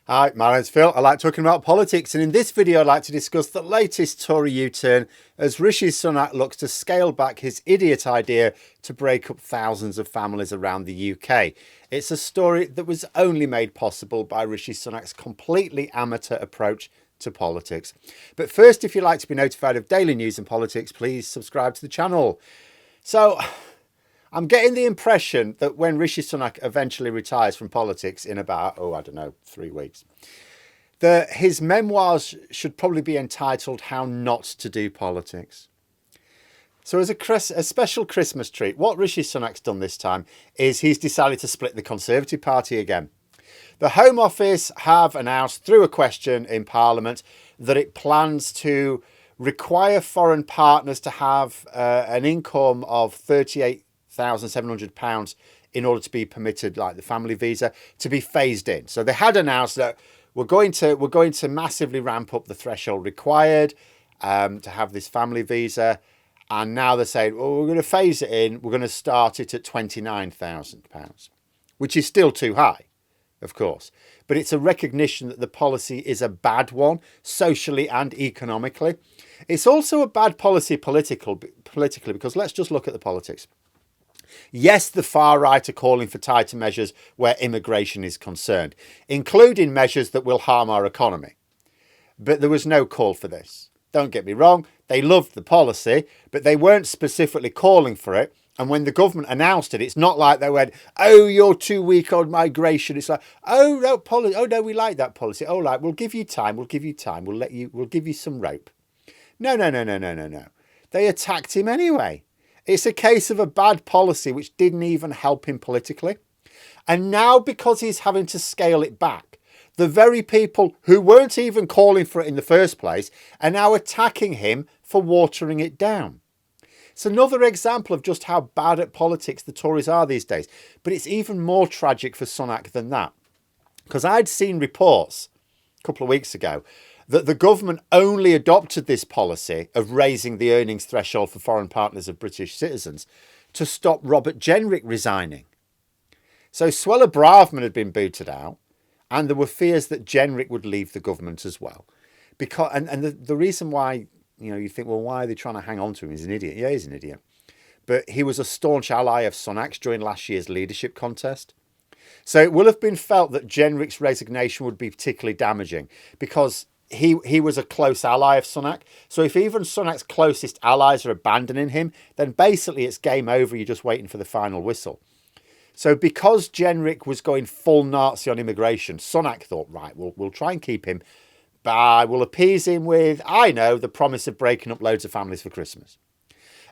Hi, my name's Phil. I like talking about politics, and in this video I'd like to discuss the latest Tory U-turn as Rishi Sunak looks to scale back his idiot idea to break up thousands of families around the UK. It's a story that was only made possible by Rishi Sunak's completely amateur approach to politics. But first, if you'd like to be notified of daily news and politics, please subscribe to the channel. So, I'm getting the impression that when Rishi Sunak eventually retires from politics in about, 3 weeks, that his memoirs should probably be entitled How Not to Do Politics. So as a special Christmas treat, what Rishi Sunak's done this time is he's decided to split the Conservative Party again. The Home Office have announced through a question in Parliament that it plans to require foreign partners to have an income of £38,700 in order to be permitted, like the family visa, to be phased in. So they had announced that we're going to massively ramp up the threshold required to have this family visa, and now they're saying, well, we're going to phase it in. We're going to start it at £29,000, which is still too high, of course, but it's a recognition that the policy is a bad one socially and economically. It's also a bad policy politically, because let's just look at the politics. Yes, the far right are calling for tighter measures where immigration is concerned, including measures that will harm our economy. But there was no call for this. Don't get me wrong, they loved the policy, but they weren't specifically calling for it. And when the government announced it, it's not like they went, oh, you're too weak on migration. It's like, oh, no, we like that policy. Oh, like, we'll give you time. We'll give you some rope. No. They attacked him anyway. It's a case of a bad policy which didn't even help him politically. And now, because he's having to scale it back, the very people who weren't even calling for it in the first place are now attacking him for watering it down. It's another example of just how bad at politics the Tories are these days. But it's even more tragic for Sunak than that. Because I'd seen reports a couple of weeks ago that the government only adopted this policy of raising the earnings threshold for foreign partners of British citizens to stop Robert Jenrick resigning. So Suella Braverman had been booted out, and there were fears that Jenrick would leave the government as well. The reason why, you think, well, why are they trying to hang on to him? He's an idiot. Yeah, he's an idiot. But he was a staunch ally of Sunak's during last year's leadership contest. So it will have been felt that Jenrick's resignation would be particularly damaging because he was a close ally of Sunak. So if even Sunak's closest allies are abandoning him, then basically it's game over. You're just waiting for the final whistle. So because Jenrick was going full Nazi on immigration, Sunak thought, right, we'll try and keep him, but we'll appease him with, the promise of breaking up loads of families for Christmas.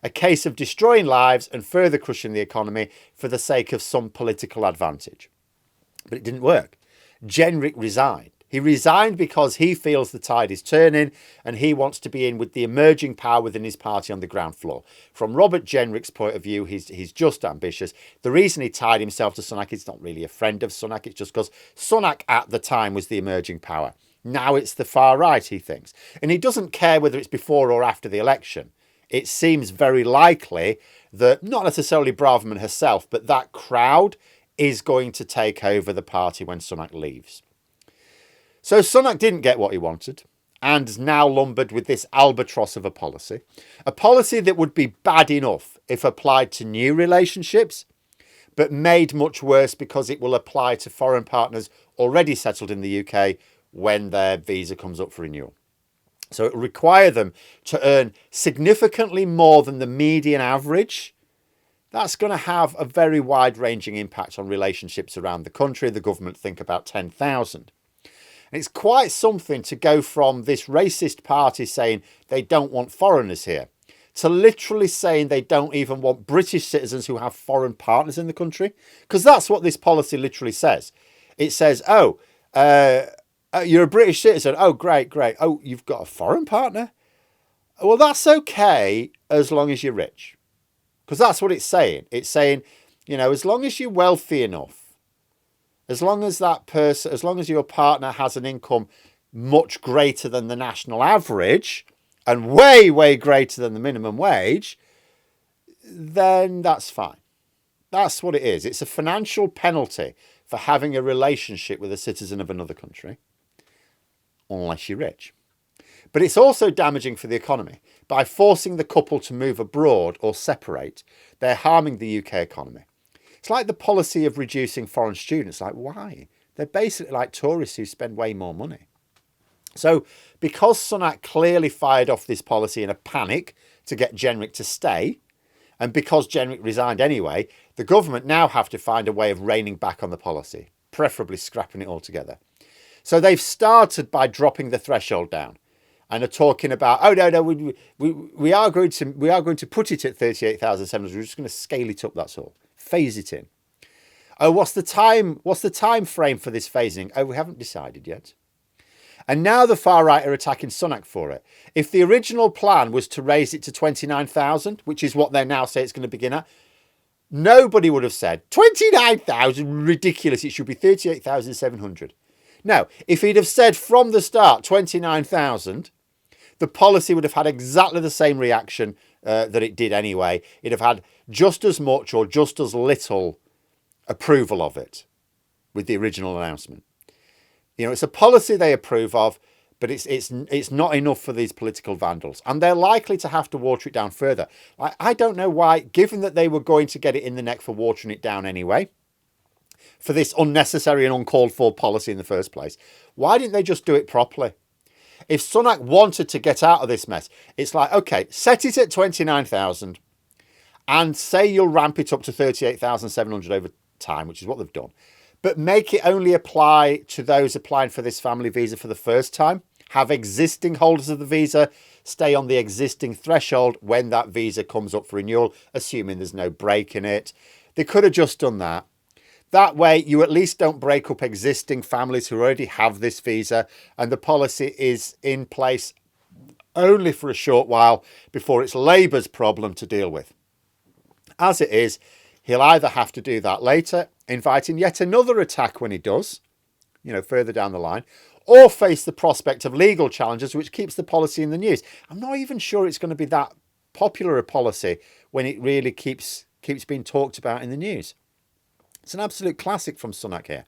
A case of destroying lives and further crushing the economy for the sake of some political advantage. But it didn't work. Jenrick resigned. He resigned because he feels the tide is turning and he wants to be in with the emerging power within his party on the ground floor. From Robert Jenrick's point of view, he's just ambitious. The reason he tied himself to Sunak, he's not really a friend of Sunak. It's just because Sunak at the time was the emerging power. Now it's the far right, he thinks. And he doesn't care whether it's before or after the election. It seems very likely that not necessarily Braverman herself, but that crowd is going to take over the party when Sunak leaves. So Sunak didn't get what he wanted and is now lumbered with this albatross of a policy that would be bad enough if applied to new relationships, but made much worse because it will apply to foreign partners already settled in the UK when their visa comes up for renewal. So it will require them to earn significantly more than the median average. That's going to have a very wide-ranging impact on relationships around the country. The government think about 10,000. It's quite something to go from this racist party saying they don't want foreigners here to literally saying they don't even want British citizens who have foreign partners in the country. Because that's what this policy literally says. It says, you're a British citizen. Oh, great. Oh, you've got a foreign partner? Well, that's okay as long as you're rich. Because that's what it's saying. It's saying, as long as you're wealthy enough, as long as your partner has an income much greater than the national average and way, way greater than the minimum wage, then that's fine. That's what it is. It's a financial penalty for having a relationship with a citizen of another country, unless you're rich. But it's also damaging for the economy. By forcing the couple to move abroad or separate, they're harming the UK economy. It's like the policy of reducing foreign students. Like, why? They're basically like tourists who spend way more money. So because Sunak clearly fired off this policy in a panic to get Jenrick to stay, and because Jenrick resigned anyway, the government now have to find a way of reining back on the policy, preferably scrapping it altogether. So they've started by dropping the threshold down and are talking about, oh, no, we are going to put it at 38,700. We're just going to scale it up, that's all. Phase it in. Oh, what's the time frame for this phasing? Oh, we haven't decided yet. And now the far right are attacking Sunak for it. If the original plan was to raise it to 29,000, which is what they now say it's going to begin at, nobody would have said 29,000, ridiculous. It should be 38,700. No, if he'd have said from the start 29,000, the policy would have had exactly the same reaction that it did anyway. It'd have had just as much or just as little approval of it with the original announcement. You know, it's a policy they approve of, but it's not enough for these political vandals. And they're likely to have to water it down further. I don't know why, given that they were going to get it in the neck for watering it down anyway, for this unnecessary and uncalled for policy in the first place, why didn't they just do it properly? If Sunak wanted to get out of this mess, it's like, okay, set it at 29,000 and say you'll ramp it up to 38,700 over time, which is what they've done. But make it only apply to those applying for this family visa for the first time. Have existing holders of the visa stay on the existing threshold when that visa comes up for renewal, assuming there's no break in it. They could have just done that. That way, you at least don't break up existing families who already have this visa, and the policy is in place only for a short while before it's Labour's problem to deal with. As it is, he'll either have to do that later, inviting yet another attack when he does, further down the line, or face the prospect of legal challenges, which keeps the policy in the news. I'm not even sure it's going to be that popular a policy when it really keeps being talked about in the news. It's an absolute classic from Sunak here.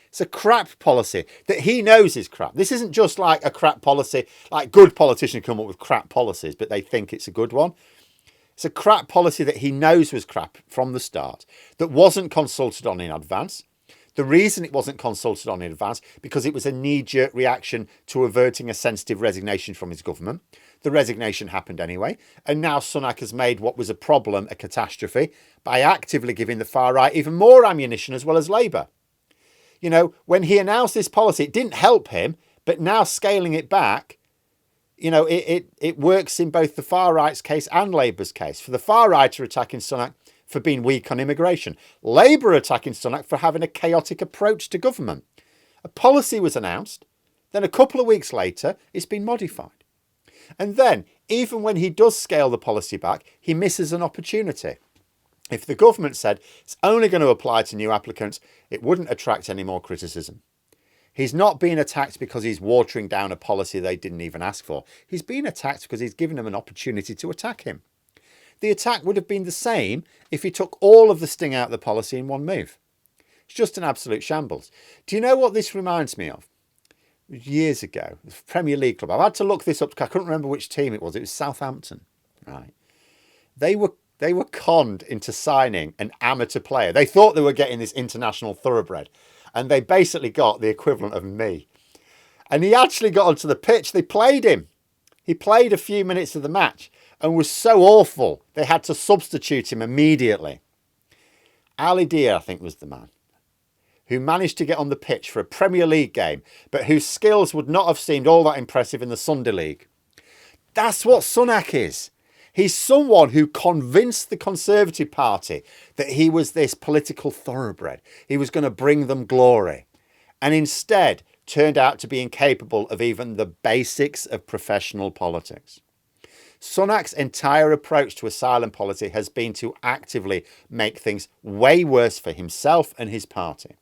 It's a crap policy that he knows is crap. This isn't just like a crap policy, like good politicians come up with crap policies, but they think it's a good one. It's a crap policy that he knows was crap from the start, that wasn't consulted on in advance. The reason it wasn't consulted on in advance, because it was a knee-jerk reaction to averting a sensitive resignation from his government. The resignation happened anyway, and now Sunak has made what was a problem a catastrophe by actively giving the far right even more ammunition as well as Labour. When he announced this policy, it didn't help him, but now scaling it back, it works in both the far right's case and Labour's case. For the far right are attacking Sunak for being weak on immigration. Labour are attacking Sunak for having a chaotic approach to government. A policy was announced, then a couple of weeks later, it's been modified. And then, even when he does scale the policy back, he misses an opportunity. If the government said it's only going to apply to new applicants, it wouldn't attract any more criticism. He's not being attacked because he's watering down a policy they didn't even ask for. He's being attacked because he's given them an opportunity to attack him. The attack would have been the same if he took all of the sting out of the policy in one move. It's just an absolute shambles. Do you know what this reminds me of? Years ago, the Premier League club. I've had to look this up because I couldn't remember which team it was. It was Southampton, right? They were conned into signing an amateur player. They thought they were getting this international thoroughbred, and they basically got the equivalent of me. And he actually got onto the pitch. They played him. He played a few minutes of the match and was so awful, they had to substitute him immediately. Ali Dia, I think, was the man who managed to get on the pitch for a Premier League game, but whose skills would not have seemed all that impressive in the Sunday League. That's what Sunak is. He's someone who convinced the Conservative Party that he was this political thoroughbred. He was going to bring them glory, and instead turned out to be incapable of even the basics of professional politics. Sunak's entire approach to asylum policy has been to actively make things way worse for himself and his party.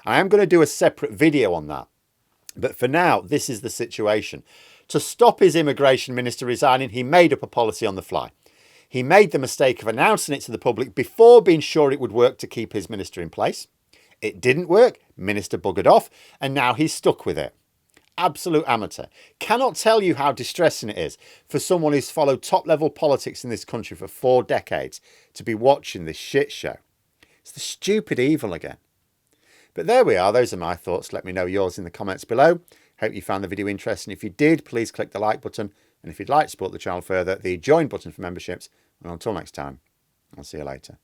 I am going to do a separate video on that. But for now, this is the situation. To stop his immigration minister resigning, he made up a policy on the fly. He made the mistake of announcing it to the public before being sure it would work to keep his minister in place. It didn't work. Minister buggered off, and now he's stuck with it. Absolute amateur. Cannot tell you how distressing it is for someone who's followed top-level politics in this country for 4 decades to be watching this shit show. It's the stupid evil again. But there we are. Those are my thoughts. Let me know yours in the comments below. Hope you found the video interesting. If you did, please click the like button. And if you'd like to support the channel further, the join button for memberships. And until next time, I'll see you later.